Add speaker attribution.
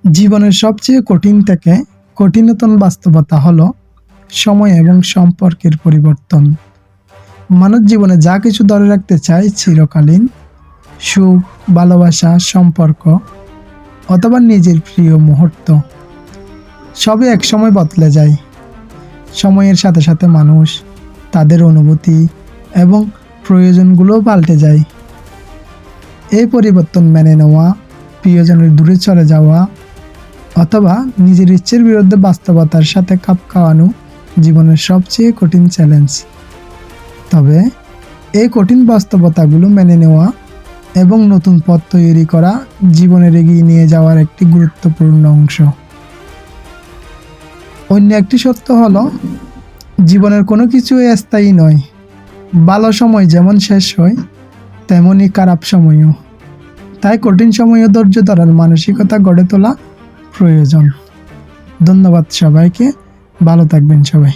Speaker 1: জীবনের সবচেয়ে কঠিন থেকে কঠিনতম বাস্তবতা হলো সময় এবং সম্পর্কের পরিবর্তন। মানব জীবনে যা কিছু ধরে রাখতে চায় চিরকালীন, সুখ, ভালোবাসা, সম্পর্ক অথবা নিজের প্রিয় মুহূর্ত, সবই একসময় বদলে যায়। সময়ের সাথে সাথে মানুষ, তাদের অনুভূতি এবং প্রয়োজনগুলোও পাল্টে যায়। এই পরিবর্তন মেনে নেওয়া, প্রিয়জনের দূরে চলে যাওয়া অথবা নিজের ইচ্ছের বিরুদ্ধে বাস্তবতার সাথে খাপ খাওয়ানো জীবনের সবচেয়ে কঠিন চ্যালেঞ্জ। তবে এই কঠিন বাস্তবতাগুলো মেনে নেওয়া এবং নতুন পথ তৈরি করা জীবনের এগিয়ে নিয়ে যাওয়ার একটি গুরুত্বপূর্ণ অংশ। অন্য একটি সত্য হলো, জীবনের কোনো কিছুই স্থায়ী নয়। ভালো সময় যেমন শেষ হয়, তেমনই খারাপ সময়ও। তাই কঠিন সময়েও ধৈর্য ধরার মানসিকতা গড়ে তোলা প্রয়োজন। ধন্যবাদ সবাইকে, ভালো থাকবেন সবাই।